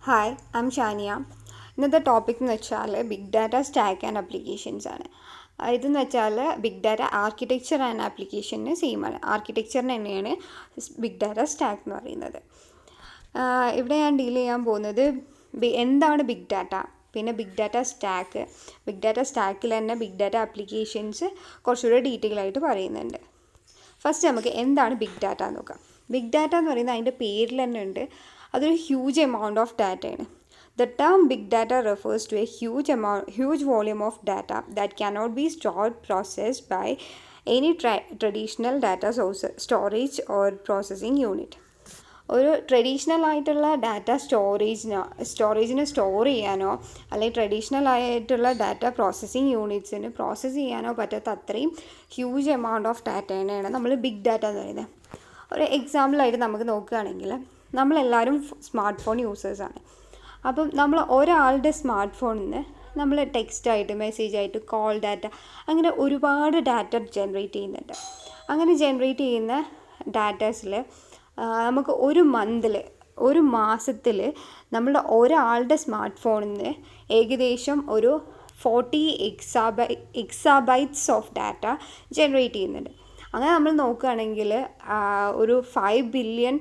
Hi, ഐം ഷാനിയ. ഇന്നത്തെ topic എന്ന് വെച്ചാൽ big data stack and applications ആണ്. ഇതെന്ന് വെച്ചാൽ ബിഗ് ഡാറ്റ ആർക്കിടെക്ചർ ആൻഡ് ആപ്ലിക്കേഷന് സെയിമാണ്. ആർക്കിടെക്ചറിന് തന്നെയാണ് ബിഗ് ഡാറ്റ സ്റ്റാക്ക് എന്ന് പറയുന്നത്. ഇവിടെ ഞാൻ ഡീൽ ചെയ്യാൻ പോകുന്നത് എന്താണ് ബിഗ് ഡാറ്റ, പിന്നെ big data stack, big data സ്റ്റാക്കിൽ തന്നെ ബിഗ് ഡാറ്റ ആപ്ലിക്കേഷൻസ് കുറച്ചുകൂടെ ഡീറ്റെയിൽ ആയിട്ട് പറയുന്നുണ്ട്. ഫസ്റ്റ് നമുക്ക് എന്താണ് ബിഗ് ഡാറ്റ എന്ന് നോക്കാം. ബിഗ് ഡാറ്റ എന്ന് പറയുന്നത് അതിൻ്റെ പേരിൽ തന്നെ ഉണ്ട്, അതൊരു ഹ്യൂജ് എമൗണ്ട് ഓഫ് ഡാറ്റയാണ്. The term big data refers to a huge volume of data that cannot be stored, processed by any traditional data source, storage or processing unit. ഒരു ട്രഡീഷണൽ ആയിട്ടുള്ള ഡാറ്റ സ്റ്റോറേജിന് സ്റ്റോർ ചെയ്യാനോ അല്ലെങ്കിൽ traditional ആയിട്ടുള്ള data processing യൂണിറ്റ്സിന് process ചെയ്യാനോ പറ്റാത്ത അത്രയും huge amount of ഡാറ്റേനെയാണ് നമ്മൾ big data എന്ന് പറയുന്നത്. ഒരു എക്സാമ്പിളായിട്ട് നമുക്ക് നോക്കുകയാണെങ്കിൽ നമ്മളെല്ലാവരും സ്മാർട്ട് ഫോൺ യൂസേഴ്സാണ്. അപ്പം നമ്മൾ ഒരാളുടെ സ്മാർട്ട് ഫോണിൽ നിന്ന് നമ്മൾ ടെക്സ്റ്റായിട്ട്, മെസ്സേജായിട്ട്, കോൾ ഡാറ്റ, അങ്ങനെ ഒരുപാട് ഡാറ്റ ജനറേറ്റ് ചെയ്യുന്നുണ്ട്. അങ്ങനെ ജനറേറ്റ് ചെയ്യുന്ന ഡാറ്റാസിൽ നമുക്ക് ഒരു മാസത്തിൽ നമ്മളുടെ ഒരാളുടെ സ്മാർട്ട് ഫോണിൽ നിന്ന് ഏകദേശം ഒരു 40 എക്സാബൈറ്റ്സ് ഓഫ് ഡാറ്റ ജനറേറ്റ് ചെയ്യുന്നുണ്ട്. അങ്ങനെ നമ്മൾ നോക്കുകയാണെങ്കിൽ ഒരു 5 ബില്യൺ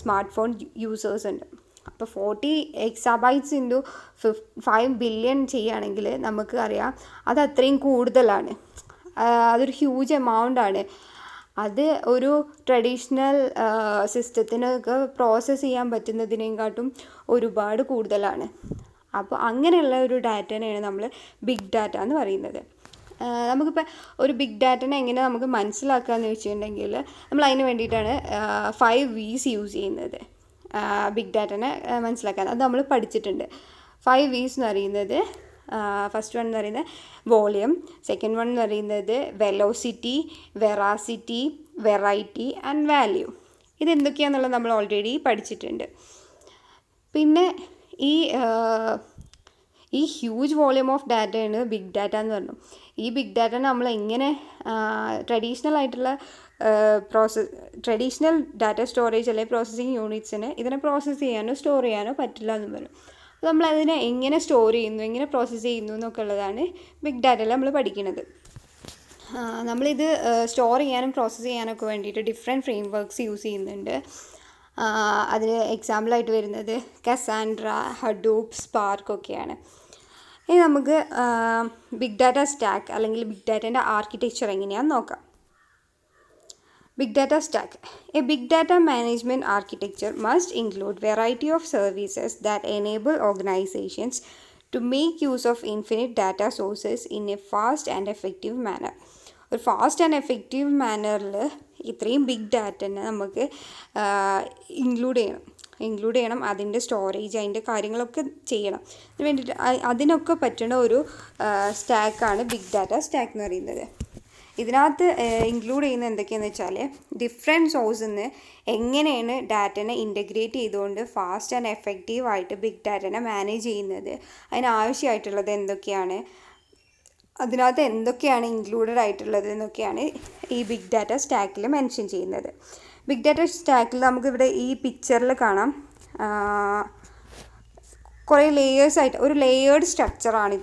സ്മാർട്ട് ഫോൺ യൂസേഴ്സ് ഉണ്ട്. അപ്പോൾ 40 എക്സാബൈറ്റ്സ് ഇൻറ്റു 5 ബില്യൺ ചെയ്യുകയാണെങ്കിൽ നമുക്ക് അറിയാം അത് അത്രയും കൂടുതലാണ്. അതൊരു ഹ്യൂജ് എമൗണ്ടാണ്. അത് ഒരു ട്രഡീഷണൽ സിസ്റ്റത്തിനൊക്കെ പ്രോസസ്സ് ചെയ്യാൻ പറ്റുന്നതിനേക്കാട്ടും ഒരുപാട് കൂടുതലാണ്. അപ്പോൾ അങ്ങനെയുള്ള ഒരു ഡാറ്റേനെയാണ് നമ്മൾ ബിഗ് ഡാറ്റ എന്ന് പറയുന്നത്. നമുക്കിപ്പോൾ ഒരു ബിഗ് ഡാറ്റനെ എങ്ങനെ നമുക്ക് മനസ്സിലാക്കാമെന്ന് വെച്ചിട്ടുണ്ടെങ്കിൽ നമ്മൾ അതിന് വേണ്ടിയിട്ടാണ് 5 V's യൂസ് ചെയ്യുന്നത്. ബിഗ് ഡാറ്റനെ മനസ്സിലാക്കാൻ അത് നമ്മൾ പഠിച്ചിട്ടുണ്ട്. 5 V's എന്ന് പറയുന്നത്, ഫസ്റ്റ് വൺ എന്ന് പറയുന്നത് വോളിയം, സെക്കൻഡ് വൺ എന്ന് പറയുന്നത് velocity, veracity, variety and value. ഇതെന്തൊക്കെയാണെന്നുള്ളത് നമ്മൾ ഓൾറെഡി പഠിച്ചിട്ടുണ്ട്. പിന്നെ ഈ ഹ്യൂജ് വോളിയം ഓഫ് ഡാറ്റയാണ് ബിഗ് ഡാറ്റ എന്ന് പറഞ്ഞു. ഈ ബിഗ് ഡാറ്റ നമ്മൾ എങ്ങനെ ട്രഡീഷണൽ ഡാറ്റ സ്റ്റോറേജ് അല്ലെങ്കിൽ പ്രോസസ്സിങ് യൂണിറ്റ്സിന് ഇതിനെ പ്രോസസ്സ് ചെയ്യാനോ സ്റ്റോർ ചെയ്യാനോ പറ്റില്ല എന്ന് പറഞ്ഞു. അപ്പോൾ നമ്മളതിനെ എങ്ങനെ സ്റ്റോർ ചെയ്യുന്നു, എങ്ങനെ പ്രോസസ്സ് ചെയ്യുന്നു എന്നൊക്കെ ഉള്ളതാണ് ബിഗ് ഡാറ്റയിൽ നമ്മൾ പഠിക്കുന്നത്. നമ്മളിത് സ്റ്റോർ ചെയ്യാനും പ്രോസസ്സ് ചെയ്യാനൊക്കെ വേണ്ടിയിട്ട് ഡിഫറെൻറ്റ് ഫ്രെയിം വർക്ക്സ് യൂസ് ചെയ്യുന്നുണ്ട്. അതിന് എക്സാമ്പിളായിട്ട് വരുന്നത് കസാൻഡ്ര, ഹഡൂപ്പ്, സ്പാർക്ക് ഒക്കെയാണ്. ഇനി നമുക്ക് ബിഗ് ഡാറ്റ സ്റ്റാക്ക് അല്ലെങ്കിൽ ബിഗ് ഡാറ്റേൻ്റെ ആർക്കിടെക്ചർ എങ്ങനെയാണെന്ന് നോക്കാം. Big data stack. A big data management architecture must include variety of services that enable organizations to make use of infinite data sources in a fast and effective manner. ഒരു fast and effective മാനറിൽ ഇത്രയും big ഡാറ്റനെ നമുക്ക് include ചെയ്യണം. അതിൻ്റെ storage, അതിൻ്റെ കാര്യങ്ങളൊക്കെ ചെയ്യണം. അതിന് വേണ്ടിയിട്ട് അതിനൊക്കെ പറ്റുന്ന ഒരു സ്റ്റാക്കാണ് ബിഗ് ഡാറ്റ സ്റ്റാക്ക് എന്ന് പറയുന്നത്. ഇതിനകത്ത് ഇൻക്ലൂഡ് ചെയ്യുന്ന എന്തൊക്കെയാണെന്ന് വെച്ചാൽ ഡിഫറെൻറ്റ് സോഴ്സിൽ നിന്ന് എങ്ങനെയാണ് ഡാറ്റനെ ഇൻ്റഗ്രേറ്റ് ചെയ്തുകൊണ്ട് ഫാസ്റ്റ് ആൻഡ് എഫക്റ്റീവായിട്ട് ബിഗ് ഡാറ്റനെ മാനേജ് ചെയ്യുന്നത്, അതിനാവശ്യമായിട്ടുള്ളത് എന്തൊക്കെയാണ്, അതിനകത്ത് എന്തൊക്കെയാണ് ഇൻക്ലൂഡഡ് ആയിട്ടുള്ളത് എന്നൊക്കെയാണ് ഈ ബിഗ് ഡാറ്റ സ്റ്റാക്കിൽ മെൻഷൻ ചെയ്യുന്നത്. ബിഗ് ഡാറ്റ സ്റ്റാക്കിൽ നമുക്കിവിടെ ഈ പിക്ചറിൽ കാണാം കുറേ ലേയേഴ്സായിട്ട് ഒരു ലേയേർഡ് സ്ട്രക്ചറാണ്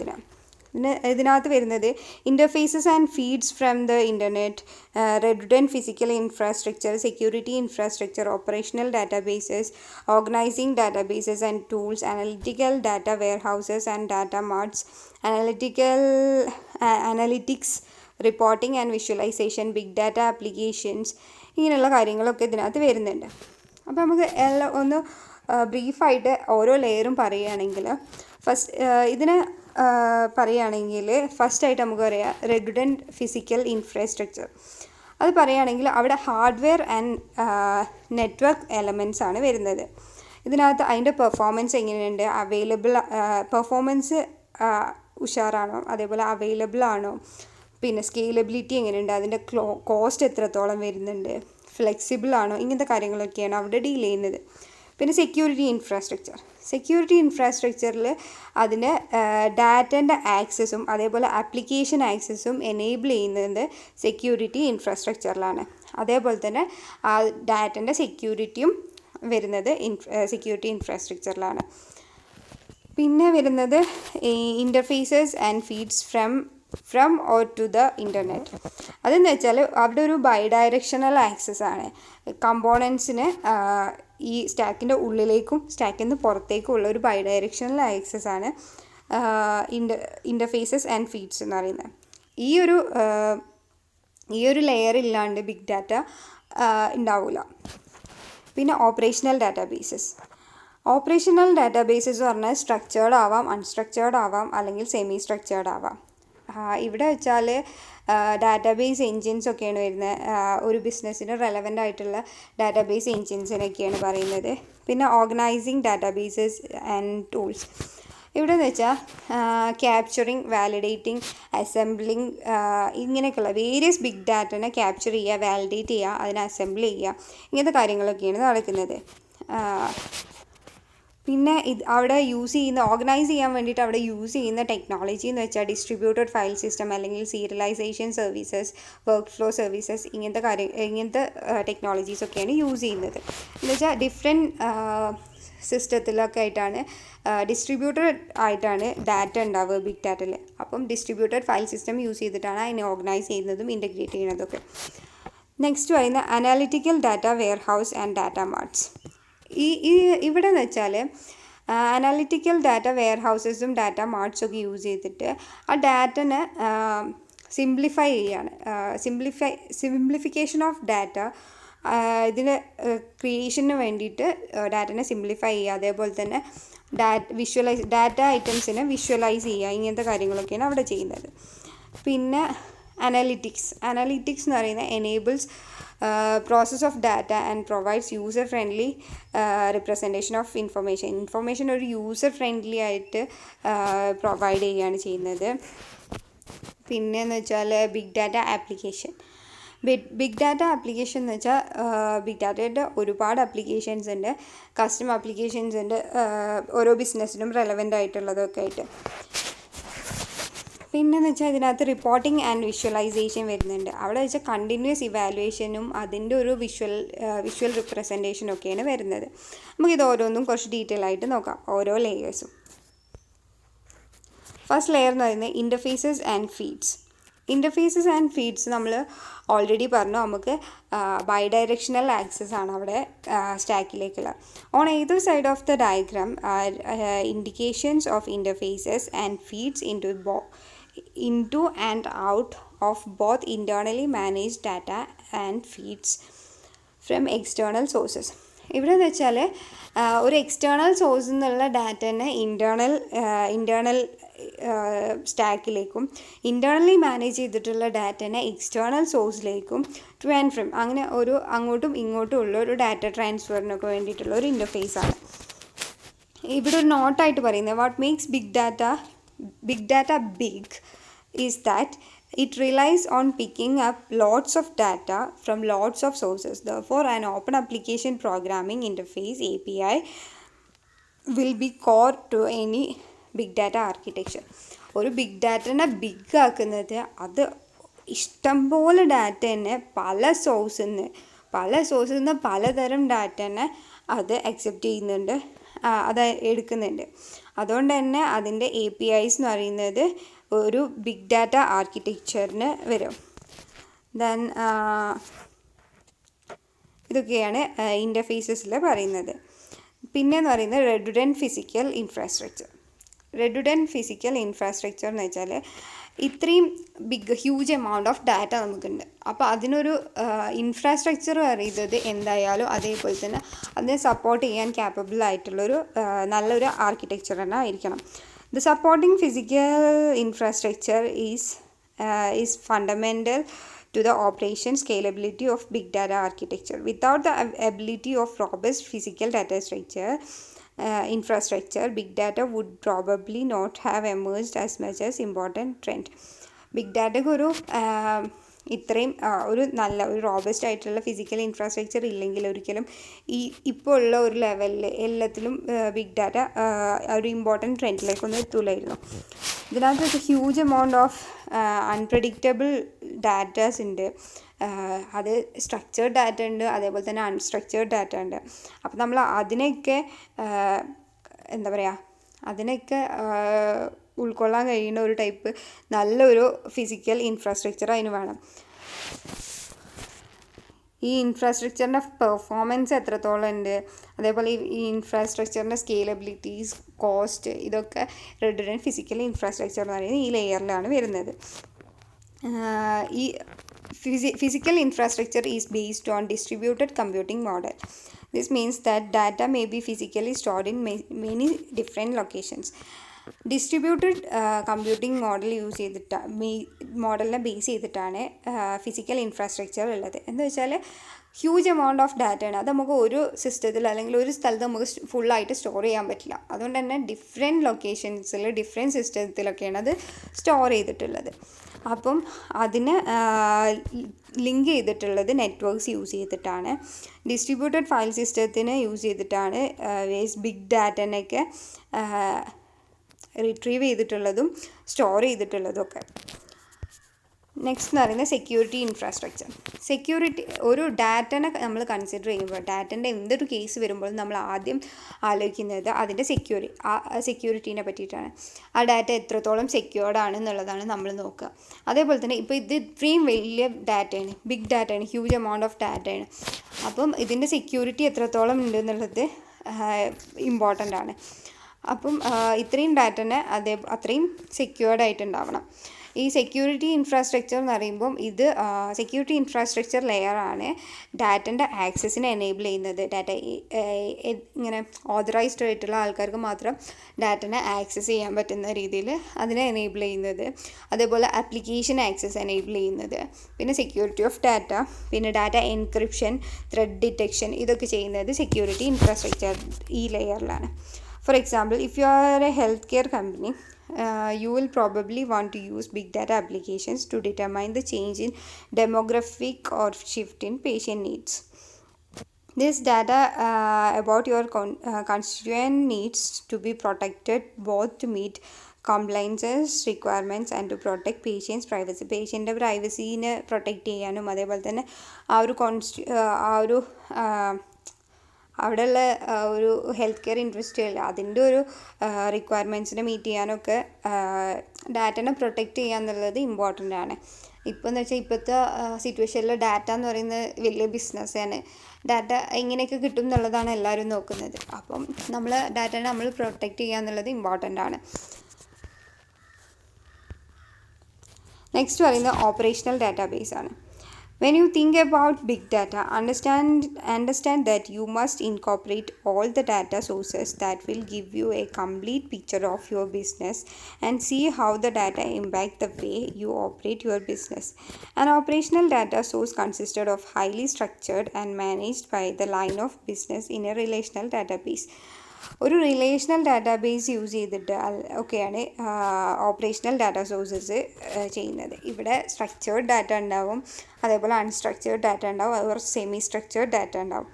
ഇതിനകത്ത് വരുന്നത്. Interfaces and feeds from the internet, redundant physical infrastructure, security infrastructure, operational databases, organizing databases and tools, analytical data warehouses and data marts, analytics, reporting and visualization, big data applications, ഇങ്ങനെയുള്ള കാര്യങ്ങളൊക്കെ ഇതിനകത്ത് വരുന്നുണ്ട്. അപ്പോൾ നമുക്ക് ഒന്ന് ബ്രീഫായിട്ട് ഓരോ ലെയറും പറയുകയാണെങ്കിൽ ഇതിനെ പറയുകയാണെങ്കിൽ ഫസ്റ്റായിട്ട് നമുക്ക് പറയാം റെഡുഡൻറ്റ് ഫിസിക്കൽ ഇൻഫ്രാസ്ട്രക്ചർ. അത് പറയുകയാണെങ്കിൽ അവിടെ ഹാർഡ്വെയർ ആൻഡ് നെറ്റ്വർക്ക് എലമെൻറ്റ്സ് ആണ് വരുന്നത്. ഇതിനകത്ത് അതിൻ്റെ പെർഫോമൻസ് എങ്ങനെയുണ്ട്, പെർഫോമൻസ് ഉഷാറാണോ, അതേപോലെ അവൈലബിൾ ആണോ, പിന്നെ സ്കെയിലബിലിറ്റി എങ്ങനെയുണ്ട്, അതിൻ്റെ കോസ്റ്റ് എത്രത്തോളം വരുന്നുണ്ട്, ഫ്ലെക്സിബിൾ ആണോ, ഇങ്ങനത്തെ കാര്യങ്ങളൊക്കെയാണ് അവിടെ ഡീൽ ചെയ്യുന്നത്. പിന്നെ സെക്യൂരിറ്റി ഇൻഫ്രാസ്ട്രക്ചറിൽ അതിന് ഡാറ്റേൻ്റെ ആക്സസും അതേപോലെ ആപ്ലിക്കേഷൻ ആക്സസും എനേബിൾ ചെയ്യുന്നത് സെക്യൂരിറ്റി ഇൻഫ്രാസ്ട്രക്ചറിലാണ്. അതേപോലെ തന്നെ ആ ഡാറ്റേൻ്റെ സെക്യൂരിറ്റിയും വരുന്നത് സെക്യൂരിറ്റി ഇൻഫ്രാസ്ട്രക്ചറിലാണ്. പിന്നെ വരുന്നത് interfaces and feeds from or to the internet. അതെന്ന് വെച്ചാൽ അവിടെ ഒരു ബൈഡയറക്ഷണൽ ആക്സസ് ആണ്. കമ്പോണൻസിന് ഈ സ്റ്റാക്കിൻ്റെ ഉള്ളിലേക്കും സ്റ്റാക്കിൽ നിന്ന് പുറത്തേക്കും ഉള്ള ഒരു ബൈഡയറക്ഷണൽ ആക്സസ് ആണ് ഇൻ്റർഫേസസ് ആൻഡ് ഫീഡ്സ് എന്ന് പറയുന്നത്. ഈ ഒരു ലെയർ ഇല്ലാണ്ട് ബിഗ് ഡാറ്റ ഉണ്ടാവില്ല. പിന്നെ ഓപ്പറേഷണൽ ഡാറ്റാബേസസ്. ഓപ്പറേഷണൽ ഡാറ്റാബേസസ് എന്ന് പറഞ്ഞാൽ സ്ട്രക്ചേർഡ് ആവാം, അൺസ്ട്രക്ചേർഡ് ആവാം, അല്ലെങ്കിൽ സെമി സ്ട്രക്ചേർഡ് ആവാം. ഇവിടെ വെച്ചാൽ ഡാറ്റാബേസ് എൻജിൻസ് ഒക്കെയാണ് വരുന്നത്. ഒരു ബിസിനസ്സിന് റെലവൻ്റ് ആയിട്ടുള്ള ഡാറ്റാബേസ് എൻജിൻസിനൊക്കെയാണ് പറയുന്നത്. പിന്നെ ഓർഗനൈസിങ് ഡാറ്റാബേസസ് ആൻഡ് ടൂൾസ്. ഇവിടെ എന്ന് വെച്ചാൽ ക്യാപ്ചറിങ്, വാലിഡേറ്റിംഗ്, അസംബ്ലിങ്, ഇങ്ങനെയൊക്കെയുള്ള വേരിയസ് ബിഗ് ഡാറ്റനെ ക്യാപ്ചർ ചെയ്യുക, വാലിഡേറ്റ് ചെയ്യുക, അതിനെ അസംബിൾ ചെയ്യുക, ഇങ്ങനത്തെ കാര്യങ്ങളൊക്കെയാണ് നടക്കുന്നത്. പിന്നെ അവിടെ ഓർഗനൈസ് ചെയ്യാൻ വേണ്ടിയിട്ട് അവിടെ യൂസ് ചെയ്യുന്ന ടെക്നോളജി എന്ന് വെച്ചാൽ ഡിസ്ട്രിബ്യൂട്ടഡ് ഫയൽ സിസ്റ്റം അല്ലെങ്കിൽ serialisation services, work flow services, ഇങ്ങനത്തെ ടെക്നോളജീസൊക്കെയാണ് യൂസ് ചെയ്യുന്നത്. എന്ന് വെച്ചാൽ ഡിഫറെൻറ്റ് സിസ്റ്റത്തിലൊക്കെ ആയിട്ടാണ് ഡിസ്ട്രിബ്യൂട്ടഡ് ആയിട്ടാണ് ഡാറ്റ ഉണ്ടാവുക ബിഗ് ഡാറ്റയിൽ. അപ്പം ഡിസ്ട്രിബ്യൂട്ടഡ് ഫയൽ സിസ്റ്റം യൂസ് ചെയ്തിട്ടാണ് അതിനെ ഓർഗനൈസ് ചെയ്യുന്നതും ഇൻ്റഗ്രേറ്റ് ചെയ്യുന്നതൊക്കെ. നെക്സ്റ്റ് പറയുന്ന analytical data warehouse and data marts. ഇവിടെ എന്ന് വെച്ചാൽ അനാലിറ്റിക്കൽ ഡാറ്റ വെയർഹൗസസും ഡാറ്റ മാർട്ട്സും ഒക്കെ യൂസ് ചെയ്തിട്ട് ആ ഡാറ്റനെ സിംപ്ലിഫൈ ചെയ്യാണ്. സിംപ്ലിഫിക്കേഷൻ ഓഫ് ഡാറ്റ, ഇതിന് ക്രിയേഷന് വേണ്ടിയിട്ട് ഡാറ്റനെ സിംപ്ലിഫൈ ചെയ്യുക, അതേപോലെ തന്നെ ഡാറ്റ ഐറ്റംസിനെ വിഷ്വലൈസ് ചെയ്യുക, ഇങ്ങനത്തെ കാര്യങ്ങളൊക്കെയാണ് അവിടെ ചെയ്യുന്നത്. പിന്നെ അനാലിറ്റിക്സ് എന്ന് പറയുന്നത് enables process of data and provides user friendly representation of information ഒരു യൂസർ ഫ്രണ്ട്ലി ആയിട്ട് പ്രൊവൈഡ് ചെയ്യുകയാണ് ചെയ്യുന്നത്. പിന്നെയെന്ന് വെച്ചാൽ big data application. Big data application എന്ന് വെച്ചാൽ ബിഗ് ഡാറ്റയുടെ ഒരുപാട് ആപ്ലിക്കേഷൻസ് ഉണ്ട്. കസ്റ്റം ആപ്ലിക്കേഷൻസ് ഉണ്ട്, ഓരോ ബിസിനസ്സിനും റെലവൻ്റ് ആയിട്ടുള്ളതൊക്കെ ആയിട്ട്. പിന്നെയെന്ന് വെച്ചാൽ ഇതിനകത്ത് റിപ്പോർട്ടിംഗ് ആൻഡ് വിഷ്വലൈസേഷൻ വരുന്നുണ്ട്. അവിടെ വെച്ചാൽ കണ്ടിന്യൂസ് ഇവാലുവേഷനും അതിൻ്റെ ഒരു വിഷ്വൽ റിപ്രസെൻറ്റേഷനും ഒക്കെയാണ് വരുന്നത്. നമുക്കിത് ഓരോന്നും കുറച്ച് ഡീറ്റെയിൽ ആയിട്ട് നോക്കാം, ഓരോ ലെയേഴ്സും. ഫസ്റ്റ് ലെയർ എന്ന് പറയുന്നത് interfaces and feeds. Interfaces and feeds നമ്മൾ ഓൾറെഡി പറഞ്ഞു, നമുക്ക് ബൈഡയറക്ഷണൽ ആക്സസ് ആണ് അവിടെ സ്റ്റാക്കിലേക്കുള്ള. On either side of the diagram are indications of interfaces and feeds into and out of both internally managed data and feeds from external sources. ഇവിടെ എന്ന് വെച്ചാൽ ഒരു എക്സ്റ്റേണൽ സോഴ്സിൽ നിന്നുള്ള ഡാറ്റനെ ഇൻറ്റേർണൽ സ്റ്റാക്കിലേക്കും ഇൻറ്റേർണലി മാനേജ് ചെയ്തിട്ടുള്ള ഡാറ്റനെ എക്സ്റ്റേണൽ സോഴ്സിലേക്കും ടു ആൻഡ് ഫ്രം, അങ്ങനെ ഒരു അങ്ങോട്ടും ഇങ്ങോട്ടും ഉള്ള ഒരു ഡാറ്റ ട്രാൻസ്ഫറിനൊക്കെ വേണ്ടിയിട്ടുള്ള ഒരു ഇൻ്റർഫേസാണ്. ഇവിടെ ഒരു നോട്ടായിട്ട് പറയുന്നത് what makes big data big is that it relies on picking up lots of data from lots of sources. Therefore, an open application programming interface API will be core to any big data architecture. ഒരു big ഡാറ്റനെ big ആക്കുന്നത് അത് ഇഷ്ടംപോലെ ഡാറ്റനെ പല സോഴ്സിൽ നിന്ന് പലതരം ഡാറ്റനെ അത് accept ചെയ്യുന്നുണ്ട്, അത് എടുക്കുന്നുണ്ട്. അതുകൊണ്ട് തന്നെ അതിൻ്റെ APIs എന്ന് പറയുന്നത് ഒരു ബിഗ് ഡാറ്റ ആർക്കിടെക്ചറിന് വരും. ദെൻ ഇതൊക്കെയാണ് ഇൻ്റർഫേസസിൽ പറയുന്നത്. പിന്നെയെന്ന് പറയുന്നത് റെഡുഡൻറ്റ് ഫിസിക്കൽ ഇൻഫ്രാസ്ട്രക്ചർ. എന്ന് വെച്ചാൽ ഇത്രയും ഹ്യൂജ് എമൗണ്ട് ഓഫ് ഡാറ്റ നമുക്കുണ്ട്. അപ്പോൾ അതിനൊരു ഇൻഫ്രാസ്ട്രക്ചർ അറിയുന്നത് എന്തായാലും അതേപോലെ തന്നെ അതിനെ സപ്പോർട്ട് ചെയ്യാൻ ക്യാപ്പബിൾ ആയിട്ടുള്ളൊരു നല്ലൊരു ആർക്കിടെക്ചർ തന്നെ ആയിരിക്കണം. The supporting physical infrastructure is fundamental to the operation scalability of big data architecture. Without the ability of robust physical data infrastructure, big data would probably not have emerged as much as important trend. Big data ഒരു ഇത്രയും ഒരു നല്ല ഒരു robust ആയിട്ടുള്ള physical infrastructure ഇല്ലെങ്കിൽ ഒരിക്കലും ഇപ്പോൾ ഉള്ള ഒരു ലെവലിൽ എല്ലാത്തിലും ബിഗ് ഡാറ്റ ഒരു ഇമ്പോർട്ടൻറ്റ് ട്രെൻഡിലേക്കൊന്നും എത്തൂലായിരുന്നു. ഇതിനകത്ത് huge amount of unpredictable datas ഉണ്ട്. അത് സ്ട്രക്ചേർഡ് ഡാറ്റ ഉണ്ട്, അതേപോലെ തന്നെ അൺസ്ട്രക്ചേർഡ് ഡാറ്റ ഉണ്ട്. അപ്പോൾ നമ്മൾ അതിനെയൊക്കെ എന്താ പറയുക, അതിനൊക്കെ ഉൾക്കൊള്ളാൻ കഴിയുന്ന ഒരു ടൈപ്പ് നല്ലൊരു ഫിസിക്കൽ ഇൻഫ്രാസ്ട്രക്ചർ അതിന് വേണം. ഈ ഇൻഫ്രാസ്ട്രക്ചറിൻ്റെ പെർഫോമൻസ് എത്രത്തോളം ഉണ്ട്, അതേപോലെ ഈ ഇൻഫ്രാസ്ട്രക്ചറിൻ്റെ സ്കെയിലബിലിറ്റീസ്, കോസ്റ്റ്, ഇതൊക്കെ റെഡിഡൻറ്റ് ഫിസിക്കൽ ഇൻഫ്രാസ്ട്രക്ചർ എന്ന് പറയുന്നത് ഈ ലെയറിലാണ് വരുന്നത്. ഈ physical infrastructure is based on distributed computing model. This means that data may be physically stored in many different locations. Distributed computing model use ചെയ്തിട്ട് മോഡലിനെ ബേസ് ചെയ്തിട്ടാണ് ഫിസിക്കൽ ഇൻഫ്രാസ്ട്രക്ചർ ഉള്ളത്. എന്ന് വെച്ചാൽ ഹ്യൂജ് എമൗണ്ട് ഓഫ് ഡാറ്റയാണ്. അത് നമുക്ക് ഒരു സിസ്റ്റത്തിൽ അല്ലെങ്കിൽ ഒരു സ്ഥലത്ത് നമുക്ക് ഫുള്ളായിട്ട് സ്റ്റോർ ചെയ്യാൻ പറ്റില്ല. അതുകൊണ്ട് തന്നെ ഡിഫറെൻറ്റ് ലൊക്കേഷൻസിൽ ഡിഫറെൻറ്റ് സിസ്റ്റത്തിലൊക്കെയാണ് അത് സ്റ്റോർ ചെയ്തിട്ടുള്ളത്. അപ്പം അതിന് ലിങ്ക് ചെയ്തിട്ടുള്ളത് നെറ്റ്വർക്ക്സ് യൂസ് ചെയ്തിട്ടാണ്. ഡിസ്ട്രിബ്യൂട്ടഡ് ഫയൽ സിസ്റ്റത്തിന് യൂസ് ചെയ്തിട്ടാണ് ബിഗ് ഡാറ്റനൊക്കെ റിട്രീവ് ചെയ്തിട്ടുള്ളതും സ്റ്റോർ ചെയ്തിട്ടുള്ളതും ഒക്കെ. നെക്സ്റ്റ് എന്ന് പറയുന്നത് സെക്യൂരിറ്റി ഇൻഫ്രാസ്ട്രക്ചർ. സെക്യൂരിറ്റി, ഒരു ഡാറ്റനെ നമ്മൾ കൺസിഡർ ചെയ്യുമ്പോൾ, ഡാറ്റൻ്റെ എന്തൊരു കേസ് വരുമ്പോഴും നമ്മൾ ആദ്യം ആലോചിക്കുന്നത് അതിൻ്റെ സെക്യൂരിറ്റീനെ പറ്റിയിട്ടാണ്. ആ ഡാറ്റ എത്രത്തോളം സെക്യൂർഡ് ആണ് എന്നുള്ളതാണ് നമ്മൾ നോക്കുക. അതേപോലെ തന്നെ ഇപ്പോൾ ഇത് ഇത്രയും വലിയ ഡാറ്റയാണ്, ബിഗ് ഡാറ്റയാണ്, ഹ്യൂജ് എമൗണ്ട് ഓഫ് ഡാറ്റയാണ്. അപ്പം ഇതിൻ്റെ സെക്യൂരിറ്റി എത്രത്തോളം ഉണ്ട് എന്നുള്ളത് ഇമ്പോർട്ടൻ്റ് ആണ്. അപ്പം ഇത്രയും ഡാറ്റനെ അത്രയും സെക്യൂർഡ് ആയിട്ടുണ്ടാവണം. ഈ സെക്യൂരിറ്റി ഇൻഫ്രാസ്ട്രക്ചർ എന്ന് പറയുമ്പം ഇത് സെക്യൂരിറ്റി ഇൻഫ്രാസ്ട്രക്ചർ ലെയറാണ് ഡാറ്റൻ്റെ ആക്സസിനെ എനേബിൾ ചെയ്യുന്നത്. ഡാറ്റ ഇങ്ങനെ ഓതറൈസ്ഡ് ആയിട്ടുള്ള ആൾക്കാർക്ക് മാത്രം ഡാറ്റനെ ആക്സസ് ചെയ്യാൻ പറ്റുന്ന രീതിയിൽ അതിനെ എനേബിൾ ചെയ്യുന്നത്. അതേപോലെ ആപ്ലിക്കേഷൻ ആക്സസ് എനേബിൾ ചെയ്യുന്നത്. പിന്നെ സെക്യൂരിറ്റി ഓഫ് ഡാറ്റ, പിന്നെ ഡാറ്റ എൻക്രിപ്ഷൻ, ത്രെഡ് ഡിറ്റക്ഷൻ, ഇതൊക്കെ ചെയ്യുന്നത് സെക്യൂരിറ്റി ഇൻഫ്രാസ്ട്രക്ചർ ഈ ലെയറിലാണ്. For example, if you are a healthcare company, you will probably want to use big data applications to determine the change in demographic or shift in patient needs. This data about your constituent needs to be protected both to meet compliances requirements and to protect patients' privacy. പേഷ്യൻ്റെ പ്രൈവസീനെ protect ചെയ്യാനും അതേപോലെ തന്നെ അവിടെയുള്ള ഒരു health care ഇൻഡസ്ട്രിയിൽ അതിൻ്റെ ഒരു റിക്വയർമെൻറ്റ്സിനെ മീറ്റ് ചെയ്യാനൊക്കെ ഡാറ്റനെ പ്രൊട്ടക്റ്റ് ചെയ്യുക എന്നുള്ളത് ഇമ്പോർട്ടൻ്റ് ആണ്. ഇപ്പോൾ എന്ന് വെച്ചാൽ ഇപ്പോഴത്തെ സിറ്റുവേഷനിൽ ഡാറ്റ എന്ന് പറയുന്നത് വലിയ ബിസിനസ്സാണ്. ഡാറ്റ എങ്ങനെയൊക്കെ കിട്ടും എന്നുള്ളതാണ് എല്ലാവരും നോക്കുന്നത്. അപ്പം ഡാറ്റനെ നമ്മൾ പ്രൊട്ടക്റ്റ് ചെയ്യുക എന്നുള്ളത് ഇമ്പോർട്ടൻ്റ് ആണ്. നെക്സ്റ്റ് പറയുന്നത് ഓപ്പറേഷണൽ ഡാറ്റാബേസ് ആണ്. When you think about big data, understand that you must incorporate all the data sources that will give you a complete picture of your business and see how the data impact the way you operate your business. An operational data source consisted of highly structured and managed by the line of business in a relational database. ഒരു relational database use ചെയ്തിട്ട് ഒക്കെയാണ് operational data sources ചെയ്യുന്നത്. ഇവിടെ structured data ഉണ്ടാവും, അതേപോലെ unstructured data ഉണ്ടാവും, അതുപോലെ semi structured data ഉണ്ടാവും.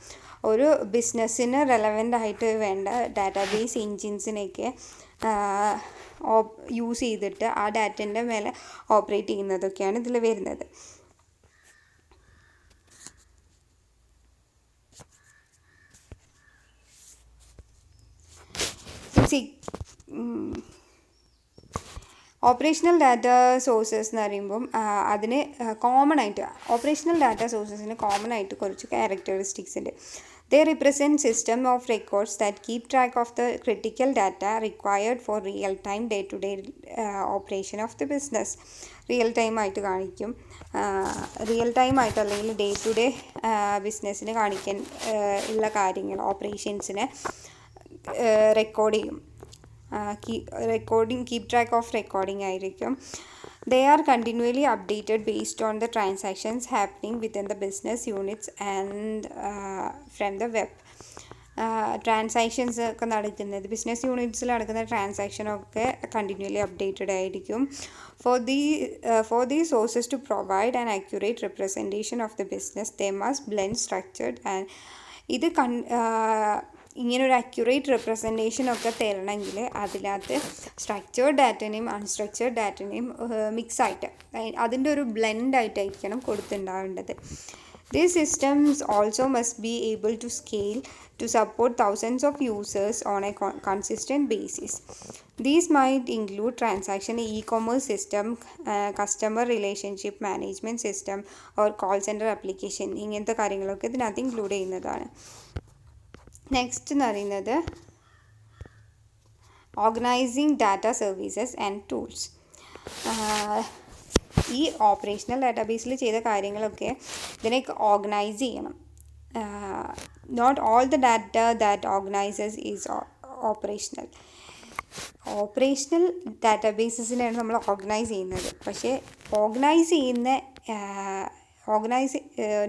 ഒരു ബിസിനസ്സിന് റെലവൻ്റ് ആയിട്ട് വേണ്ട ഡാറ്റാബേസ് എൻജിൻസിനെയൊക്കെ യൂസ് ചെയ്തിട്ട് ആ ഡാറ്റേൻ്റെ മേലെ ഓപ്പറേറ്റ് ചെയ്യുന്നതൊക്കെയാണ് ഇതിൽ വരുന്നത്. ഓപ്പറേഷണൽ ഡാറ്റ സോഴ്സസ് എന്ന് പറയുമ്പം അതിന് ഓപ്പറേഷണൽ ഡാറ്റ സോഴ്സസിന് കോമൺ ആയിട്ട് കുറച്ച് ക്യാരക്ടറിസ്റ്റിക്സ് ഉണ്ട്. They represent system of records that keep track of the critical data required for real-time day-to-day operation of the business. Real time ആയിട്ട് കാണിക്കും, റിയൽ ടൈം ആയിട്ട് അല്ലെങ്കിൽ ഡേ ടു ഡേ ബിസിനസ്സിന് കാണിക്കാൻ ഉള്ള കാര്യങ്ങൾ, ഓപ്പറേഷൻസിനെ റെക്കോർഡ് ചെയ്യും. കീപ് ട്രാക്ക് ഓഫ് റെക്കോർഡിംഗ് ആയിരിക്കും. They are continually updated based on the transactions happening within the business units and from the web. Transactions ഒക്കെ നടക്കുന്നത് ബിസിനസ് യൂണിറ്റ്സിൽ നടക്കുന്ന ട്രാൻസാക്ഷനൊക്കെ കണ്ടിന്യൂലി അപ്ഡേറ്റഡ് ആയിരിക്കും. For these sources to provide an accurate representation of the business, they must blend structured and ഇങ്ങനൊരു accurate റെപ്രസെൻറ്റേഷനൊക്കെ തരണമെങ്കിൽ അതിനകത്ത് structured ഡാറ്റനെയും unstructured ഡാറ്റനെയും മിക്സായിട്ട് അതിൻ്റെ ഒരു ബ്ലെൻഡായിട്ടായിരിക്കണം കൊടുത്തിട്ടുണ്ടാവേണ്ടത്. These systems also must be able to scale to support thousands of users on a consistent basis. These might include transaction e-commerce system, customer relationship management system or call center application. ഇങ്ങനത്തെ കാര്യങ്ങളൊക്കെ ഇതിനകത്ത് include ചെയ്യുന്നതാണ്. Next എന്ന് പറയുന്നത് organizing data services and tools. ഈ operational ഡാറ്റാബേസിൽ ചെയ്ത കാര്യങ്ങളൊക്കെ ഇതിനെയൊക്കെ ഓർഗനൈസ് ചെയ്യണം. Not all the data that organizes is operational. Operational ഡാറ്റാബേസിനെയാണ് നമ്മൾ ഓർഗനൈസ് ചെയ്യുന്നത്. പക്ഷേ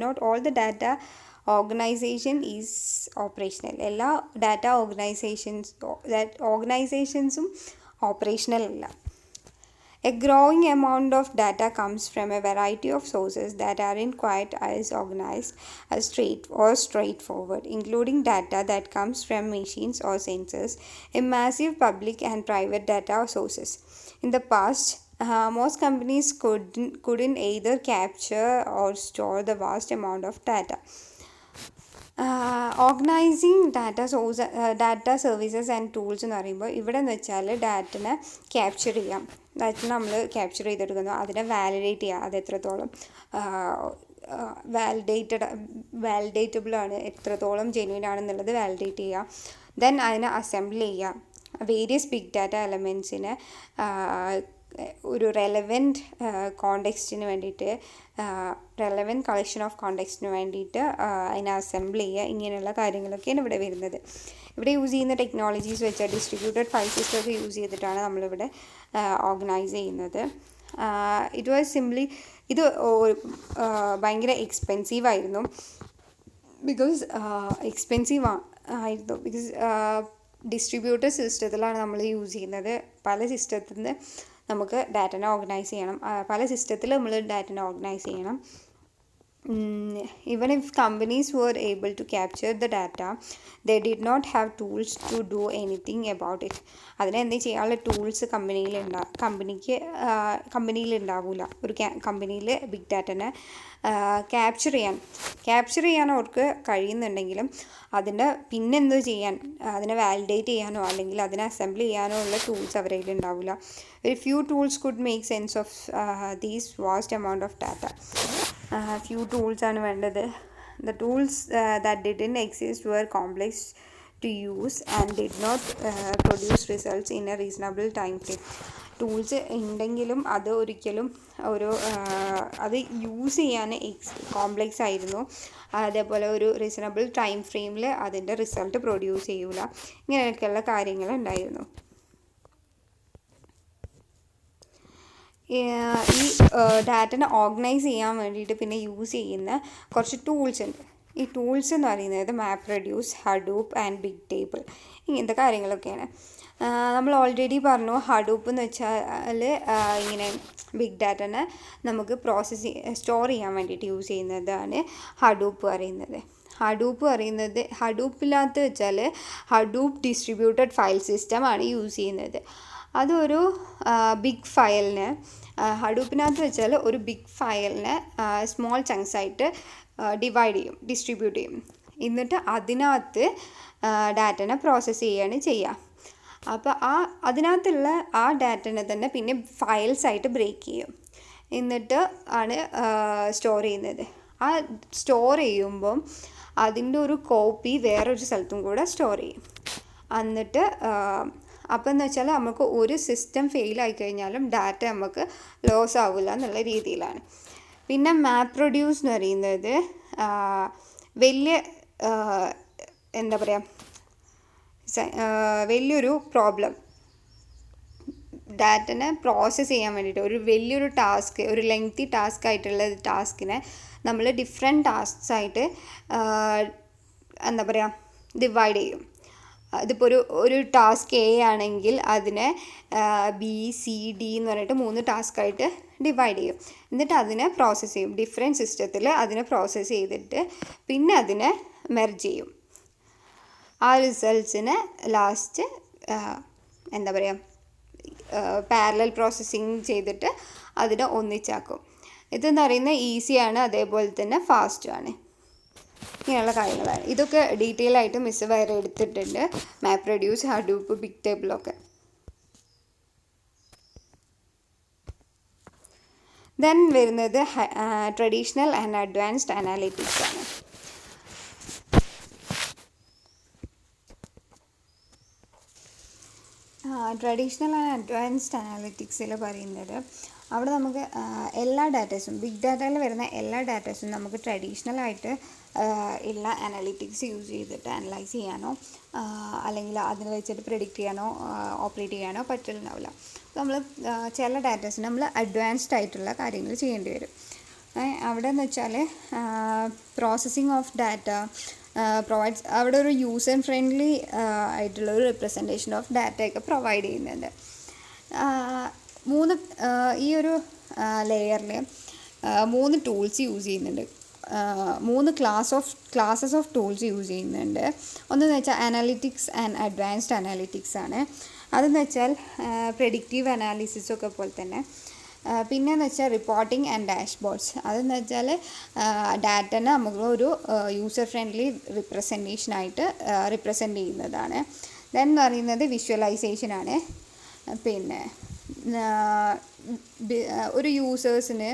not all the data organization is operational. എല്ലാ ഡാറ്റ ഓർഗനൈസേഷൻസും ഓപ്പറേഷണൽ അല്ല. A growing amount of data comes from a variety of sources that aren't quite as organized as straightforward, including data that comes from machines or sensors, a massive public and private data sources. In the past, most companies couldn't either capture or store the vast amount of data. Organising data services and tools എന്ന് പറയുമ്പോൾ ഇവിടെ എന്ന് വെച്ചാൽ ഡാറ്റനെ capture ചെയ്യാം. Data നമ്മൾ capture ചെയ്തെടുക്കുന്നു, അതിനെ validate ചെയ്യുക, അത് എത്രത്തോളം വാലിഡേറ്റബിളാണ്, എത്രത്തോളം ജെന്യൂൻ ആണെന്നുള്ളത് വാലിഡേറ്റ് ചെയ്യുക. ദെൻ അതിനെ അസംബിൾ ചെയ്യുക. വേരിയസ് ബിഗ് ഡാറ്റ എലമെൻറ്റ്സിനെ ഒരു റെലവൻറ്റ് കോണ്ടെക്സ്റ്റിന് വേണ്ടിയിട്ട്, റെലവൻറ്റ് കളക്ഷൻ ഓഫ് കോണ്ടെക്സ്റ്റിന് വേണ്ടിയിട്ട് അതിനെ അസംബിൾ ചെയ്യുക. ഇങ്ങനെയുള്ള കാര്യങ്ങളൊക്കെയാണ് ഇവിടെ വരുന്നത്. ഇവിടെ യൂസ് ചെയ്യുന്ന ടെക്നോളജീസ് വെച്ചാൽ ഡിസ്ട്രിബ്യൂട്ടഡ് ഫയൽ സിസ്റ്റമൊക്കെ യൂസ് ചെയ്തിട്ടാണ് നമ്മളിവിടെ ഓർഗനൈസ് ചെയ്യുന്നത്. ഇറ്റ് വാസ് സിംപ്ലി ഇത് ഭയങ്കര എക്സ്പെൻസീവ് ആയിരുന്നു. ബിക്കോസ് ഡിസ്ട്രിബ്യൂട്ടഡ് സിസ്റ്റത്തിലാണ് നമ്മൾ യൂസ് ചെയ്യുന്നത്. പല സിസ്റ്റത്തിൽ നിന്ന് നമുക്ക് ഡാറ്റനെ ഓർഗനൈസ് ചെയ്യണം. പല സിസ്റ്റത്തിൽ നമ്മൾ ഡാറ്റനെ ഓർഗനൈസ് ചെയ്യണം. Even if companies were able to capture the data, they did not have tools to do anything about it. അതിനെ എന്ത് ചെയ്യാനുള്ള ടൂൾസ് കമ്പനിയിൽ ഉണ്ടാവില്ല. ഒരു കമ്പനിയിൽ ബിഗ് ഡാറ്റനെ ക്യാപ്ചർ ചെയ്യാൻ അവർക്ക് കഴിയുന്നുണ്ടെങ്കിലും അതിൻ്റെ പിന്നെന്ത് ചെയ്യാൻ, അതിനെ വാലിഡേറ്റ് ചെയ്യാനോ അല്ലെങ്കിൽ അതിനെ അസംബിൾ ചെയ്യാനോ ഉള്ള ടൂൾസ് അവരുടെ കയ്യിൽ ഉണ്ടാവില്ല. Very few tools could make sense of these vast amount of data. Few tools ആണ് വേണ്ടത്. The tools that didn't exist were complex to use and did not produce results in a reasonable time frame. Tools ഉണ്ടെങ്കിലും അത് ഒരിക്കലും അത് use ചെയ്യാൻ complex ആയിരുന്നു. അതേപോലെ ഒരു റീസണബിൾ ടൈം ഫ്രെയിമിൽ അതിൻ്റെ റിസൾട്ട് പ്രൊഡ്യൂസ് ചെയ്യൂല. ഇങ്ങനെയൊക്കെയുള്ള കാര്യങ്ങൾ ഉണ്ടായിരുന്നു. ഈ ഡാറ്റനെ ഓർഗനൈസ് ചെയ്യാൻ വേണ്ടിയിട്ട് പിന്നെ യൂസ് ചെയ്യുന്ന കുറച്ച് ടൂൾസ് ഉണ്ട്. ഈ ടൂൾസ് എന്ന് പറയുന്നത് map reduce, Hadoop and big table, ഇങ്ങനത്തെ കാര്യങ്ങളൊക്കെയാണ്. നമ്മൾ ഓൾറെഡി പറഞ്ഞു, ഹഡൂപ്പ് എന്ന് വെച്ചാൽ ഇങ്ങനെ ബിഗ് ഡാറ്റനെ നമുക്ക് സ്റ്റോർ ചെയ്യാൻ വേണ്ടിയിട്ട് യൂസ് ചെയ്യുന്നതാണ് ഹഡൂപ്പ് പറയുന്നത്. ഹഡൂപ്പിനകത്ത് വെച്ചാൽ ഹഡൂപ്പ് ഡിസ്ട്രിബ്യൂട്ടഡ് ഫയൽ സിസ്റ്റമാണ് യൂസ് ചെയ്യുന്നത്. അതൊരു ബിഗ് ഫയലിനെ, ഹഡൂപ്പിനകത്ത് വെച്ചാൽ ഒരു ബിഗ് ഫയലിനെ സ്മോൾ ചങ്ക്സ് ആയിട്ട് ഡിസ്ട്രിബ്യൂട്ട് ചെയ്യും. എന്നിട്ട് അതിനകത്ത് ഡാറ്റനെ പ്രോസസ്സ് ചെയ്യുക. അപ്പോൾ അതിനകത്തുള്ള ആ ഡാറ്റനെ തന്നെ പിന്നെ ഫയൽസ് ആയിട്ട് ബ്രേക്ക് ചെയ്യും. എന്നിട്ട് ആണ് സ്റ്റോർ ചെയ്യുന്നത്. ആ സ്റ്റോർ ചെയ്യുമ്പം അതിൻ്റെ ഒരു കോപ്പി വേറൊരു സ്ഥലത്തും കൂടെ സ്റ്റോർ ചെയ്യും. എന്നിട്ട് അപ്പോൾ എന്ന് വെച്ചാൽ നമുക്ക് ഒരു സിസ്റ്റം ഫെയിലായി കഴിഞ്ഞാലും ഡാറ്റ നമുക്ക് ലോസ് ആവില്ല എന്നുള്ള രീതിയിലാണ്. പിന്നെ മാപ്പ് റെഡ്യൂസ് എന്ന് പറയുന്നത് വലിയ എന്താ പറയുക, വലിയൊരു പ്രോബ്ലം, ഡാറ്റനെ പ്രോസസ്സ് ചെയ്യാൻ വേണ്ടിയിട്ട് ഒരു വലിയൊരു ടാസ്ക്, ഒരു ലെങ്തി ടാസ്ക് ആയിട്ടുള്ള ടാസ്കിനെ നമ്മൾ ഡിഫറെൻറ്റ് ടാസ്ക്സ് ആയിട്ട് എന്താ പറയുക ഡിവൈഡ് ചെയ്യും. ഇതിപ്പോൾ ഒരു ടാസ്ക് എ ആണെങ്കിൽ അതിനെ ബി സി ഡി എന്ന് പറഞ്ഞിട്ട് 3 ടാസ്ക്കായിട്ട് ഡിവൈഡ് ചെയ്യും. എന്നിട്ട് അതിനെ പ്രോസസ്സ് ചെയ്യും. ഡിഫറെൻറ്റ് സിസ്റ്റത്തിൽ അതിനെ പ്രോസസ്സ് ചെയ്തിട്ട് പിന്നെ അതിനെ മെർജ് ചെയ്യും. ആ റിസൾട്ട്സിനെ ലാസ്റ്റ് എന്താ പറയുക പാരലൽ പ്രോസസ്സിങ് ചെയ്തിട്ട് അതിനെ ഒന്നിച്ചാക്കും. ഇതെന്ന് പറയുന്നത് ഈസിയാണ്, അതേപോലെ തന്നെ ഫാസ്റ്റുമാണ്. ഇങ്ങനെയുള്ള കാര്യങ്ങളാണ്. ഇതൊക്കെ ഡീറ്റെയിൽ ആയിട്ട് മിസ് വേറെ എടുത്തിട്ടുണ്ട്, മാപ്പ് റെഡ്യൂസ്, ഹഡൂപ്പ്, ബിഗ് ടേബിളൊക്കെ. ദെൻ വരുന്നത് ട്രഡീഷണൽ ആൻഡ് അഡ്വാൻസ്ഡ് അനാലിറ്റിക്സ് ആണ്. ട്രഡീഷണൽ ആൻഡ് അഡ്വാൻസ്ഡ് അനാലിറ്റിക്സിൽ പറയുന്നത് അവിടെ നമുക്ക് എല്ലാ ഡാറ്റസും, ബിഗ് ഡാറ്റയിൽ വരുന്ന എല്ലാ ഡാറ്റസും നമുക്ക് ട്രഡീഷണലായിട്ട് ഉള്ള അനാലിറ്റിക്സ് യൂസ് ചെയ്തിട്ട് അനലൈസ് ചെയ്യാനോ അല്ലെങ്കിൽ അതിന് വെച്ചിട്ട് പ്രെഡിക്റ്റ് ചെയ്യാനോ ഓപ്പറേറ്റ് ചെയ്യാനോ പറ്റുന്നുണ്ടാവില്ല. നമ്മൾ ചില ഡാറ്റസിന് നമ്മൾ അഡ്വാൻസ്ഡ് ആയിട്ടുള്ള കാര്യങ്ങൾ ചെയ്യേണ്ടി വരും. അവിടെ എന്ന് വെച്ചാൽ പ്രോസസ്സിങ് ഓഫ് ഡാറ്റ പ്രൊവൈഡ്സ്, അവിടെ ഒരു യൂസർ ഫ്രണ്ട്ലി ആയിട്ടുള്ളൊരു റിപ്രസെൻറ്റേഷൻ ഓഫ് ഡാറ്റയൊക്കെ പ്രൊവൈഡ് ചെയ്യുന്നുണ്ട്. ഈ ഒരു ലെയറിൽ 3 ടൂൾസ് യൂസ് ചെയ്യുന്നുണ്ട്, 3 ക്ലാസ്സസ് ഓഫ് ടൂൾസ് യൂസ് ചെയ്യുന്നുണ്ട്. ഒന്നെന്ന് വെച്ചാൽ അനാലിറ്റിക്സ് ആൻഡ് അഡ്വാൻസ്ഡ് അനാലിറ്റിക്സ് ആണ്. അതെന്ന് വെച്ചാൽ പ്രെഡിക്റ്റീവ് അനാലിസിസൊക്കെ പോലെ തന്നെ. പിന്നെയെന്ന് വെച്ചാൽ റിപ്പോർട്ടിംഗ് ആൻഡ് ഡാഷ്ബോർഡ്സ്. അതെന്ന് വെച്ചാൽ ഡാറ്റനെ നമുക്ക് ഒരു യൂസർ ഫ്രണ്ട്ലി റിപ്രസെൻറ്റേഷനായിട്ട് റിപ്രസെൻ്റ് ചെയ്യുന്നതാണ്. ദെൻ എന്ന് പറയുന്നത് വിഷ്വലൈസേഷനാണ്. പിന്നെ ഒരു യൂസേഴ്സിന്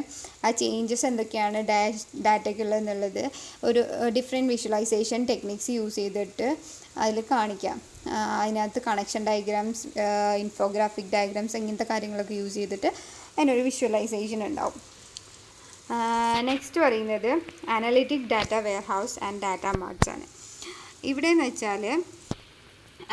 ആ ചേഞ്ചസ് എന്തൊക്കെയാണ് ഡാറ്റയ്ക്കുള്ളതെന്നുള്ളത് ഒരു ഡിഫറെൻറ്റ് വിഷ്വലൈസേഷൻ ടെക്നിക്സ് യൂസ് ചെയ്തിട്ട് അതിൽ കാണിക്കാം. അതിനകത്ത് കണക്ഷൻ ഡയഗ്രാംസ്, ഇൻഫോഗ്രാഫിക് ഡയഗ്രാംസ്, ഇങ്ങനത്തെ കാര്യങ്ങളൊക്കെ യൂസ് ചെയ്തിട്ട് അതിനൊരു വിഷ്വലൈസേഷൻ ഉണ്ടാവും. നെക്സ്റ്റ് പറയുന്നത് analytic data warehouse and data marts ആണ്. ഇവിടെ എന്ന് വെച്ചാൽ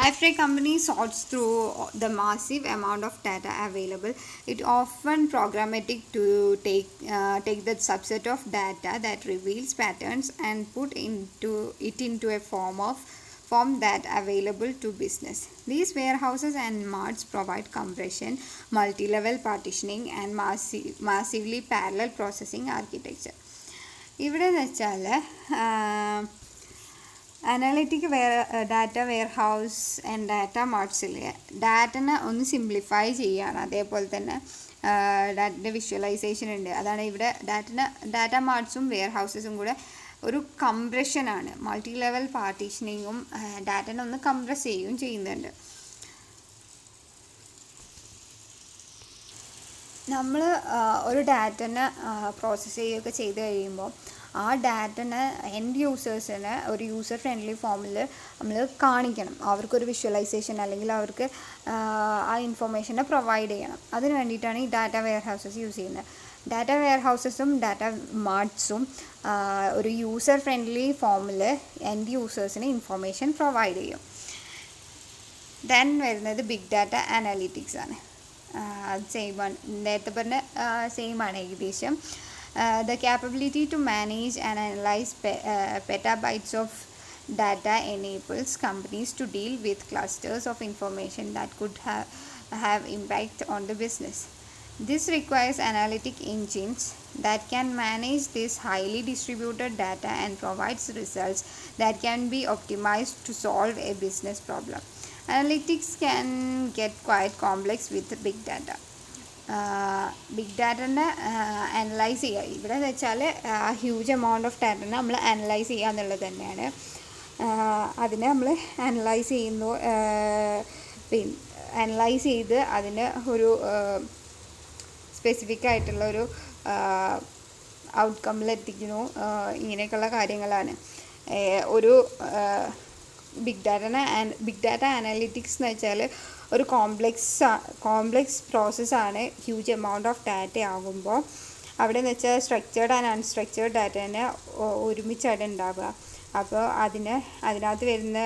after a company sorts through the massive amount of data available, it often programmatic to take that subset of data that reveals patterns and put into a form that available to business. These warehouses and marts provide compression, multi-level partitioning and massively parallel processing architecture. ഇവിടെ എന്ന് വെച്ചാൽ analytic data warehouse and data മാർട്ട്സിൽ ഡാറ്റനെ ഒന്ന് simplify ചെയ്യുകയാണ്. അതേപോലെ തന്നെ ഡാറ്റൻ്റെ visualisation ഉണ്ട്. അതാണ് ഇവിടെ ഡാറ്റ മാർട്ട്സും വെയർഹൗസസും കൂടെ ഒരു കംപ്രഷനാണ്, മൾട്ടി ലെവൽ പാർട്ടീഷനിങ്ങും ഡാറ്റനെ ഒന്ന് കംപ്രസ് ചെയ്യുകയും ചെയ്യുന്നുണ്ട്. നമ്മൾ ഒരു ഡാറ്റനെ പ്രോസസ്സ് ചെയ്യുകയൊക്കെ ചെയ്ത് കഴിയുമ്പോൾ ആ ഡാറ്റനെ എൻഡ് യൂസേഴ്സിന് ഒരു യൂസർ ഫ്രണ്ട്ലി ഫോമിൽ നമ്മൾ കാണിക്കണം. അവർക്കൊരു വിഷ്വലൈസേഷൻ അല്ലെങ്കിൽ അവർക്ക് ആ ഇൻഫോർമേഷനെ പ്രൊവൈഡ് ചെയ്യണം. അതിന് വേണ്ടിയിട്ടാണ് ഈ ഡാറ്റ വെയർഹൗസസ് യൂസ് ചെയ്യുന്നത്. ഡാറ്റ വെയർഹൗസസും ഡാറ്റ മാർട്ട്സും ഒരു യൂസർ ഫ്രണ്ട്ലി ഫോമിൽ എൻഡ് യൂസേഴ്സിന് ഇൻഫോർമേഷൻ പ്രൊവൈഡ് ചെയ്യും. ദെൻ വരുന്നത് ബിഗ് ഡാറ്റ അനാലിറ്റിക്സ് ആണ്. അത് സെയിമാണ്, നേരത്തെ പറഞ്ഞ സെയിമാണ് ഏകദേശം. The capability to manage and analyze petabytes of data enables companies to deal with clusters of information that could have impact on the business. This requires analytic engines that can manage this highly distributed data and provides results that can be optimized to solve a business problem. Analytics can get quite complex with big data. Big ഡാറ്റനെ analyze ചെയ്യുക. ഇവിടെ എന്ന് വെച്ചാൽ huge amount of ഡാറ്റനെ നമ്മൾ analyse ചെയ്യുക എന്നുള്ളത് തന്നെയാണ്. അതിനെ നമ്മൾ അനലൈസ് ചെയ്യുന്നു, പിന്നെ അനലൈസ് ചെയ്ത് അതിന് ഒരു സ്പെസിഫിക് ആയിട്ടുള്ളൊരു ഔട്ട്കമ്മിലെത്തിക്കുന്നു. ഇങ്ങനെയൊക്കെയുള്ള കാര്യങ്ങളാണ് ഒരു ബിഗ് ഡാറ്റ അനാലിറ്റിക്സ് എന്ന് വെച്ചാൽ ഒരു കോംപ്ലെക്സ് പ്രോസസ്സാണ്. ഹ്യൂജ് എമൗണ്ട് ഓഫ് ഡാറ്റ ആകുമ്പോൾ അവിടെ എന്ന് വെച്ചാൽ സ്ട്രക്ചേർഡ് ആൻഡ് അൺസ്ട്രക്ചേർഡ് ഡാറ്റേനെ ഒരുമിച്ചാണ് ഉണ്ടാവുക. അപ്പോൾ അതിനകത്ത് വരുന്ന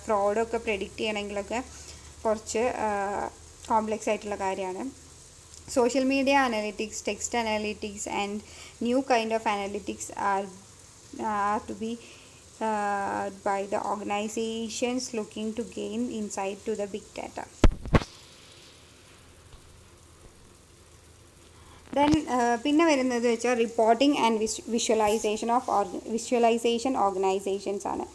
ഫ്രോഡൊക്കെ പ്രെഡിക്റ്റ് ചെയ്യണമെങ്കിലൊക്കെ കുറച്ച് കോംപ്ലെക്സ് ആയിട്ടുള്ള കാര്യമാണ്. Social media analytics, text analytics and new kind of analytics are to be by the organizations looking to gain insight to the big data. Then പിന്നെ വരുന്നത് വെച്ചാൽ റിപ്പോർട്ടിംഗ് ആൻഡ് വിഷ്വലൈസേഷൻ ഓർഗനൈസേഷൻസ് ആണ്.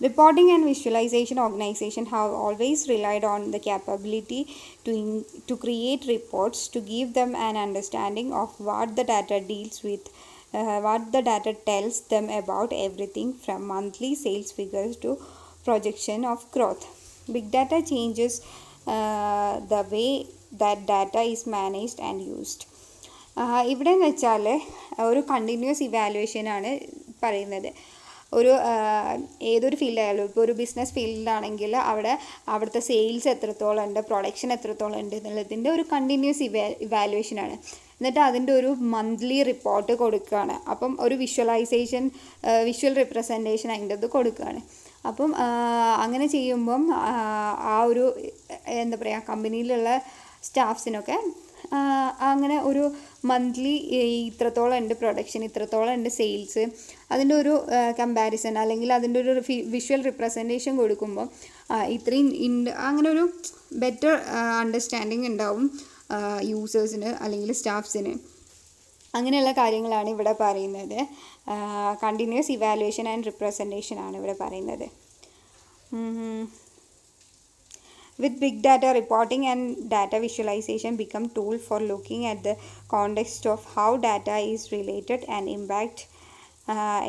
Reporting and visualization organization have always relied on the capability to create reports to give them an understanding of what the data deals with, what the data tells them about everything from monthly sales figures to projection of growth. Big data changes the way that data is managed and used. ഇവിടെ എന്ന് വെച്ചാൽ ഒരു continuous ഇവാലുവേഷനാണ് പറയുന്നത്. ഒരു ഏതൊരു ഫീൽഡായാലും ഇപ്പോൾ ഒരു business ഫീൽഡിലാണെങ്കിൽ അവിടുത്തെ സെയിൽസ് എത്രത്തോളം ഉണ്ട്, പ്രൊഡക്ഷൻ എത്രത്തോളം ഉണ്ട് എന്നുള്ളതിൻ്റെ ഒരു കണ്ടിന്യൂസ് ഇവാലുവേഷനാണ്. എന്നിട്ട് അതിൻ്റെ ഒരു മന്ത്ലി റിപ്പോർട്ട് കൊടുക്കുകയാണ്. അപ്പം ഒരു വിഷ്വൽ റിപ്രസെൻറ്റേഷൻ അതിൻ്റെ അത് കൊടുക്കുകയാണ്. അപ്പം അങ്ങനെ ചെയ്യുമ്പം ആ ഒരു എന്താ പറയുക, കമ്പനിയിലുള്ള സ്റ്റാഫ്സിനൊക്കെ അങ്ങനെ ഒരു മന്ത്ലി ഇത്രത്തോളം ഉണ്ട് പ്രൊഡക്ഷൻ, ഇത്രത്തോളം ഉണ്ട് സെയിൽസ്, അതിൻ്റെ ഒരു കമ്പാരിസൺ അല്ലെങ്കിൽ അതിൻ്റെ ഒരു വിഷ്വൽ റിപ്രസെൻറ്റേഷൻ കൊടുക്കുമ്പോൾ ഇത്രയും അങ്ങനെ ഒരു ബെറ്റർ അണ്ടർസ്റ്റാൻഡിങ് ഉണ്ടാവും യൂസേഴ്സിന് അല്ലെങ്കിൽ സ്റ്റാഫ്സിന്. അങ്ങനെയുള്ള കാര്യങ്ങളാണ് ഇവിടെ പറയുന്നത്. കണ്ടിന്യൂസ് ഇവാലുവേഷൻ ആൻഡ് റിപ്രസെൻറ്റേഷൻ ആണ് ഇവിടെ പറയുന്നത്. With big data, reporting and data visualization become tool for looking at the context of how data is related and impact.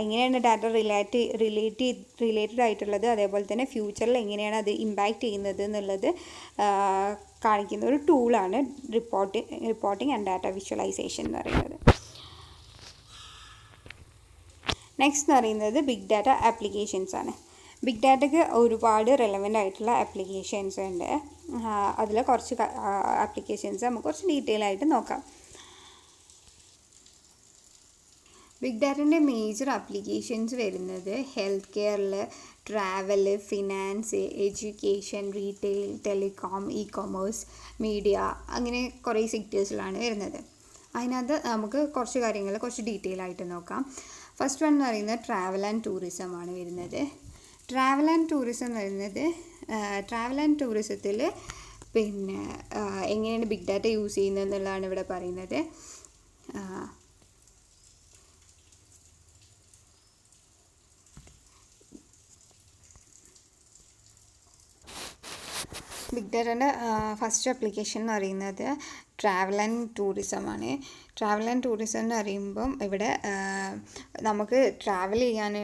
എങ്ങനെയാണ് ഡാറ്റ റിലേറ്റഡ് ആയിട്ടുള്ളത്, അതേപോലെ തന്നെ ഫ്യൂച്ചറിൽ എങ്ങനെയാണ് അത് ഇമ്പാക്റ്റ് ചെയ്യുന്നത് എന്നുള്ളത് കാണിക്കുന്ന ഒരു ടൂളാണ് റിപ്പോർട്ടിംഗ് ആൻഡ് ഡാറ്റ വിഷ്വലൈസേഷൻ എന്ന് പറയുന്നത്. നെക്സ്റ്റ് എന്ന് പറയുന്നത് ബിഗ് ഡാറ്റ ആപ്ലിക്കേഷൻസ് ആണ്. ബിഗ് ഡാറ്റയ്ക്ക് ഒരുപാട് റെലവൻ്റ് ആയിട്ടുള്ള ആപ്ലിക്കേഷൻസ് ഉണ്ട്. അതിൽ കുറച്ച് ആപ്ലിക്കേഷൻസ് നമുക്ക് കുറച്ച് ഡീറ്റെയിൽ ആയിട്ട് നോക്കാം. ബിഗ് ഡാറ്റൻ്റെ മേജർ ആപ്ലിക്കേഷൻസ് വരുന്നത് ഹെൽത്ത് കെയറിൽ, travel, finance, education, retail, telecom, e-commerce, media, അങ്ങനെ കുറേ സെക്ടേഴ്സിലാണ് വരുന്നത്. അതിനകത്ത് നമുക്ക് കുറച്ച് കാര്യങ്ങൾ കുറച്ച് ഡീറ്റെയിൽ ആയിട്ട് നോക്കാം. ഫസ്റ്റ് വൺ എന്ന് പറയുന്നത് ട്രാവൽ ആൻഡ് ടൂറിസം ആണ് വരുന്നത്. ട്രാവൽ ആൻഡ് ടൂറിസം എന്ന് പറയുന്നത് ട്രാവൽ ആൻഡ് ടൂറിസത്തിൽ പിന്നെ എങ്ങനെയാണ് ബിഗ് ഡാറ്റ യൂസ് ചെയ്യുന്നത് എന്നുള്ളതാണ് ഇവിടെ പറയുന്നത്. ബിഗ് ഡാറ്റേൻ്റെ ഫസ്റ്റ് ആപ്ലിക്കേഷൻ എന്ന് പറയുന്നത് ട്രാവൽ ആൻഡ് ടൂറിസം ആണ്. ട്രാവൽ ആൻഡ് ടൂറിസം എന്ന് പറയുമ്പം ഇവിടെ നമുക്ക് ട്രാവൽ ചെയ്യാൻ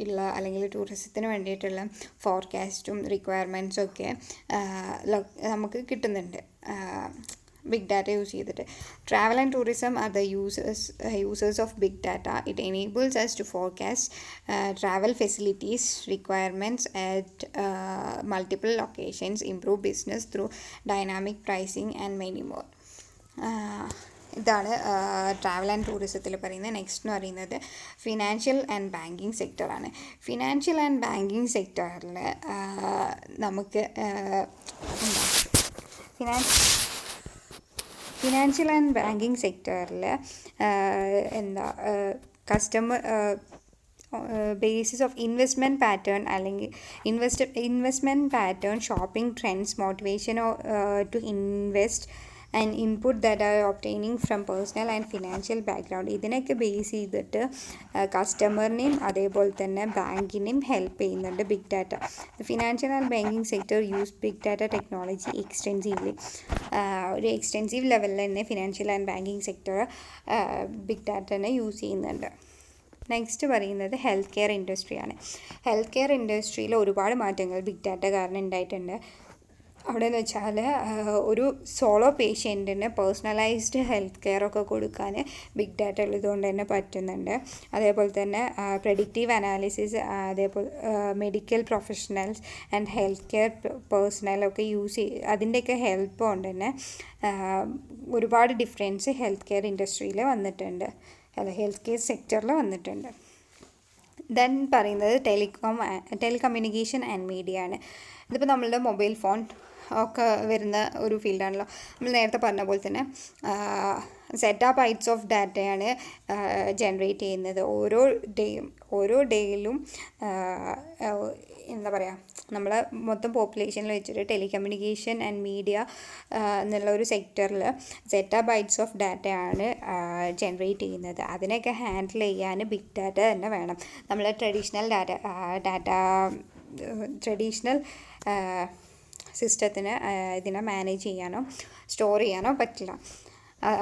ഉള്ള അല്ലെങ്കിൽ ടൂറിസത്തിന് വേണ്ടിയിട്ടുള്ള ഫോർകാസ്റ്റും റിക്വയർമെൻറ്റ്സും ഒക്കെ നമുക്ക് കിട്ടുന്നുണ്ട് ബിഗ് ഡാറ്റ യൂസ് ചെയ്തിട്ട്. Travel and tourism are the users of big data. It enables us to forecast travel facilities requirements at multiple locations, improve business through dynamic pricing and many more. ഇതാണ് travel and ടൂറിസത്തിൽ പറയുന്നത്. Next എന്ന് പറയുന്നത് financial and banking സെക്ടറാണ്. Financial and banking സെക്ടറിൽ നമുക്ക് financial and banking സെക്ടറിൽ customer basis of investment pattern അല്ലെങ്കിൽ investment pattern, shopping trends, motivation to invest and input that are obtaining from personal and financial background, ഇതിനൊക്കെ base ചെയ്തിട്ട് കസ്റ്റമറിനെയും അതേപോലെ തന്നെ ബാങ്കിനെയും ഹെൽപ്പ് ചെയ്യുന്നുണ്ട് big data. Financial and banking sector use big data technology extensively. ഒരു extensive ലെവലിൽ തന്നെ financial and banking sector big ഡാറ്റനെ യൂസ് ചെയ്യുന്നുണ്ട്. നെക്സ്റ്റ് പറയുന്നത് ഹെൽത്ത് കെയർ ഇൻഡസ്ട്രിയാണ്. ഹെൽത്ത് കെയർ ഇൻഡസ്ട്രിയിൽ ഒരുപാട് മാറ്റങ്ങൾ ബിഗ് ഡാറ്റ കാരണം ഉണ്ടായിട്ടുണ്ട്. അവിടെ എന്ന് വെച്ചാൽ ഒരു സോളോ പേഷ്യൻറ്റിന് പേഴ്സണലൈസ്ഡ് ഹെൽത്ത് കെയർ ഒക്കെ കൊടുക്കാൻ ബിഗ് ഡാറ്റ ഉള്ളതുകൊണ്ട് തന്നെ പറ്റുന്നുണ്ട്. അതേപോലെ തന്നെ പ്രെഡിക്റ്റീവ് അനാലിസിസ്, അതേപോലെ medical professionals and health care പേഴ്സണലൊക്കെ അതിൻ്റെയൊക്കെ ഹെൽപ്പ് കൊണ്ട് തന്നെ ഒരുപാട് ഡിഫറൻസ് ഹെൽത്ത് കെയർ ഇൻഡസ്ട്രിയിൽ വന്നിട്ടുണ്ട്, ഹെൽത്ത് കെയർ സെക്ടറിൽ വന്നിട്ടുണ്ട്. ദെൻ പറയുന്നത് ടെലികമ്മ്യൂണിക്കേഷൻ ആൻഡ് മീഡിയ ആണ്. ഇതിപ്പോൾ നമ്മളുടെ മൊബൈൽ ഫോൺ ഒക്കെ വരുന്ന ഒരു ഫീൽഡാണല്ലോ. നമ്മൾ നേരത്തെ പറഞ്ഞ പോലെ തന്നെ സെറ്റാ ബൈറ്റ്സ് ഓഫ് ഡാറ്റയാണ് ജനറേറ്റ് ചെയ്യുന്നത്. ഓരോ ഡേയിലും എന്താ പറയുക, നമ്മളെ മൊത്തം പോപ്പുലേഷനിൽ വെച്ചിട്ട് ടെലികമ്മ്യൂണിക്കേഷൻ ആൻഡ് മീഡിയ എന്നുള്ള ഒരു സെക്ടറിൽ സെറ്റാ ബൈറ്റ്സ് ഓഫ് ഡാറ്റയാണ് ജനറേറ്റ് ചെയ്യുന്നത്. അതിനൊക്കെ ഹാൻഡിൽ ചെയ്യാൻ ബിഗ് ഡാറ്റ തന്നെ വേണം. നമ്മൾ ട്രഡീഷണൽ സിസ്റ്റത്തിന് ഇതിനെ മാനേജ് ചെയ്യാനോ സ്റ്റോർ ചെയ്യാനോ പറ്റില്ല.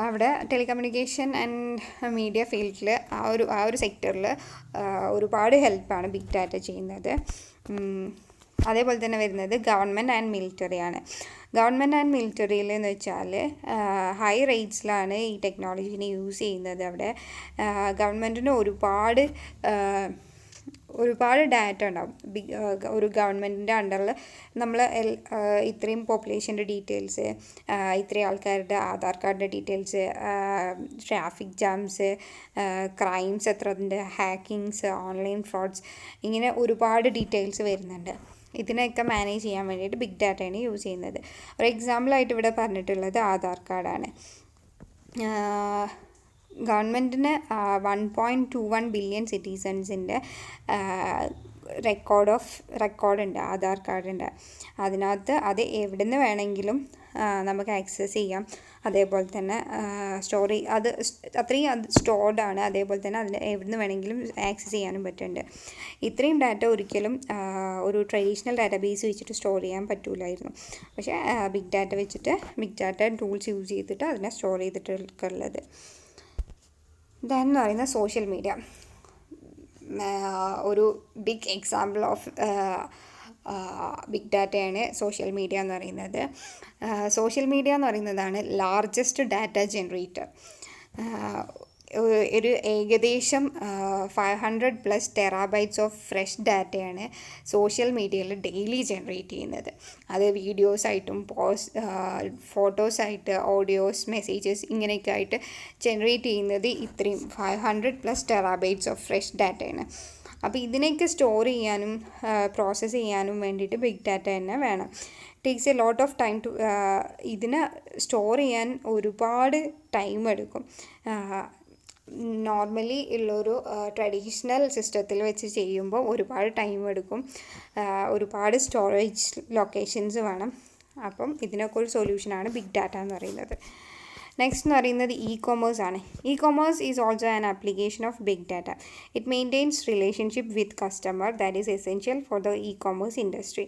അവിടെ ടെലികമ്മ്യൂണിക്കേഷൻ ആൻഡ് മീഡിയ ഫീൽഡിൽ ആ ഒരു സെക്ടറിൽ ഒരുപാട് ഹെൽപ്പാണ് ബിഗ് ഡാറ്റ ചെയ്യുന്നത്. അതേപോലെ തന്നെ വരുന്നത് ഗവൺമെൻറ് ആൻഡ് മിലിറ്ററിയാണ്. ഗവൺമെൻറ് ആൻഡ് മിലിറ്ററിയിൽ എന്ന് വെച്ചാൽ ഹൈ റേറ്റ്സിലാണ് ഈ ടെക്നോളജീനെ യൂസ് ചെയ്യുന്നത്. അവിടെ ഗവൺമെൻറ്റിന് ഒരുപാട് ഡാറ്റ ഉണ്ടാവും. ഒരു ഗവൺമെൻറ്റിൻ്റെ അണ്ടറിൽ നമ്മൾ ഇത്രയും പോപ്പുലേഷൻ്റെ ഡീറ്റെയിൽസ്, ഇത്രയും ആൾക്കാരുടെ ആധാർ കാർഡിൻ്റെ ഡീറ്റെയിൽസ്, ട്രാഫിക് ജാംസ്, ക്രൈംസ് എത്രയുണ്ട്, ഹാക്കിങ്സ്, ഓൺലൈൻ ഫ്രോഡ്സ്, ഇങ്ങനെ ഒരുപാട് ഡീറ്റെയിൽസ് വരുന്നുണ്ട്. ഇതിനൊക്കെ മാനേജ് ചെയ്യാൻ വേണ്ടിയിട്ട് ബിഗ് ഡാറ്റയാണ് യൂസ് ചെയ്യുന്നത്. ഒരു എക്സാമ്പിളായിട്ട് ഇവിടെ പറഞ്ഞിട്ടുള്ളത് ആധാർ കാർഡാണ്. ഗവൺമെൻറ്റിന് 1.21 ബില്യൺ സിറ്റിസൺസിൻ്റെ റെക്കോർഡുണ്ട്, ആധാർ കാർഡുണ്ട്. അതിനകത്ത് അത് എവിടെ നിന്ന് വേണമെങ്കിലും നമുക്ക് ആക്സസ് ചെയ്യാം. അതേപോലെ തന്നെ അത്രയും സ്റ്റോർഡാണ്. അതേപോലെ തന്നെ അതിന് എവിടെ നിന്ന് വേണമെങ്കിലും ആക്സസ് ചെയ്യാനും പറ്റുന്നുണ്ട്. ഇത്രയും ഡാറ്റ ഒരിക്കലും ഒരു ട്രഡീഷണൽ ഡാറ്റാബേസ് വെച്ചിട്ട് സ്റ്റോർ ചെയ്യാൻ പറ്റില്ലായിരുന്നു. പക്ഷേ ബിഗ് ഡാറ്റ ടൂൾസ് യൂസ് ചെയ്തിട്ട് അതിനെ സ്റ്റോർ ചെയ്തിട്ടുള്ളത്. ഇതെന്ന് പറയുന്നത് സോഷ്യൽ മീഡിയ. ഒരു ബിഗ് എക്സാമ്പിൾ ഓഫ് ബിഗ് ഡാറ്റയാണ് സോഷ്യൽ മീഡിയ എന്ന് പറയുന്നത്. സോഷ്യൽ മീഡിയ എന്ന് പറയുന്നതാണ് ലാർജസ്റ്റ് ഡാറ്റ ജനറേറ്റർ. ഒരു ഏകദേശം 500+ ടെറാബൈറ്റ്സ് ഓഫ് ഫ്രഷ് ഡാറ്റയാണ് സോഷ്യൽ മീഡിയയിൽ ഡെയിലി ജനറേറ്റ് ചെയ്യുന്നത്. അത് വീഡിയോസായിട്ടും ഫോട്ടോസായിട്ട്, ഓഡിയോസ്, മെസ്സേജസ് ഇങ്ങനെയൊക്കെ ആയിട്ട് ജനറേറ്റ് ചെയ്യുന്നത് ഇത്രയും 500+ ടെറാബൈറ്റ്സ് ഓഫ് ഫ്രഷ് ഡാറ്റയാണ്. അപ്പോൾ ഇതിനെയൊക്കെ സ്റ്റോർ ചെയ്യാനും പ്രോസസ്സ് ചെയ്യാനും വേണ്ടിയിട്ട് ബിഗ് ഡാറ്റ തന്നെ വേണം. Takes a lot of time ഇതിനെ സ്റ്റോർ ചെയ്യാൻ ഒരുപാട് ടൈം എടുക്കും. നോർമലി ഉള്ളൊരു ട്രഡീഷണൽ സിസ്റ്റത്തിൽ വെച്ച് ചെയ്യുമ്പോൾ ഒരുപാട് ടൈം എടുക്കും, ഒരുപാട് സ്റ്റോറേജ് ലൊക്കേഷൻസ് വേണം. അപ്പം ഇതിനൊക്കെ ഒരു സൊല്യൂഷനാണ് ബിഗ് ഡാറ്റ എന്ന് പറയുന്നത്. നെക്സ്റ്റ് എന്ന് പറയുന്നത് ഇ-കൊമേഴ്സ് ആണ്. E-commerce is also an application of big data. It maintains relationship with customer that is essential for the e-commerce industry.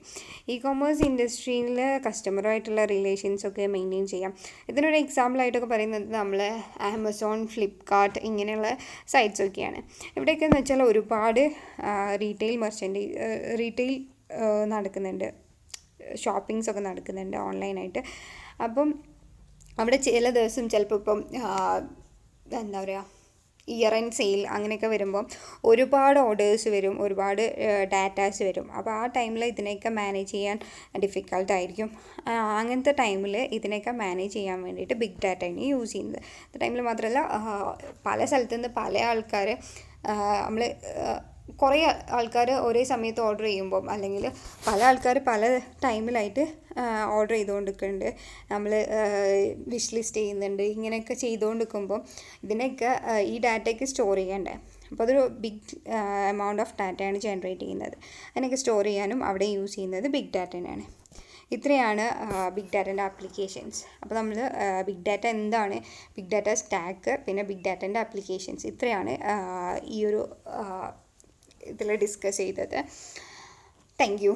E-commerce ഇൻഡസ്ട്രിയിൽ കസ്റ്റമറുമായിട്ടുള്ള റിലേഷൻസൊക്കെ മെയിൻറ്റെയിൻ ചെയ്യാം. ഇതിനൊരു എക്സാമ്പിളായിട്ടൊക്കെ പറയുന്നത് നമ്മൾ ആമസോൺ, ഫ്ലിപ്കാർട്ട് ഇങ്ങനെയുള്ള സൈറ്റ്സൊക്കെയാണ്. ഇവിടെയൊക്കെ എന്ന് വെച്ചാൽ ഒരുപാട് റീറ്റെയിൽ നടക്കുന്നുണ്ട്, ഷോപ്പിങ്സൊക്കെ നടക്കുന്നുണ്ട് ഓൺലൈനായിട്ട്. അപ്പം അവിടെ ചില ദിവസം ചിലപ്പോൾ ഇപ്പം എന്താ പറയുക, ഇയർ എൻഡ് സെയിൽ അങ്ങനെയൊക്കെ വരുമ്പം ഒരുപാട് ഓർഡേഴ്സ് വരും, ഒരുപാട് ഡാറ്റാസ് വരും. അപ്പോൾ ആ ടൈമിൽ ഇതിനെയൊക്കെ മാനേജ് ചെയ്യാൻ ഡിഫിക്കൽട്ടായിരിക്കും. അങ്ങനത്തെ ടൈമിൽ ഇതിനെയൊക്കെ മാനേജ് ചെയ്യാൻ വേണ്ടിയിട്ട് ബിഗ് ഡാറ്റയാണ് യൂസ് ചെയ്യുന്നത്. ആ ടൈമിൽ മാത്രമല്ല, പല സ്ഥലത്തുനിന്ന് പല ആൾക്കാർ നമ്മൾ കുറേ ആൾക്കാർ ഒരേ സമയത്ത് ഓർഡർ ചെയ്യുമ്പം, അല്ലെങ്കിൽ പല ആൾക്കാർ പല ടൈമിലായിട്ട് ഓർഡർ ചെയ്തുകൊണ്ടിരിക്കുന്നുണ്ട്, നമ്മൾ വിഷ് ലിസ്റ്റ് ചെയ്യുന്നുണ്ട്, ഇങ്ങനെയൊക്കെ ചെയ്തുകൊണ്ടിരിക്കുമ്പം ഇതിനൊക്കെ ഈ ഡാറ്റയ്ക്ക് സ്റ്റോർ ചെയ്യണ്ടേ. അപ്പോൾ അതൊരു ബിഗ് എമൗണ്ട് ഓഫ് ഡാറ്റയാണ് ജനറേറ്റ് ചെയ്യുന്നത്. അതിനൊക്കെ സ്റ്റോർ ചെയ്യാനും അവിടെ യൂസ് ചെയ്യുന്നത് ബിഗ് ഡാറ്റ തന്നെയാണ്. ഇത്രയാണ് ബിഗ് ഡാറ്റേൻ്റെ ആപ്ലിക്കേഷൻസ്. അപ്പോൾ നമ്മൾ ബിഗ് ഡാറ്റ എന്താണ്, ബിഗ് ഡാറ്റ സ്റ്റാക്ക്, പിന്നെ ബിഗ് ഡാറ്റേൻ്റെ ആപ്ലിക്കേഷൻസ്, ഇത്രയാണ് ഈ ഒരു ഇതിൽ ഡിസ്കസ് ചെയ്തത്. Thank you.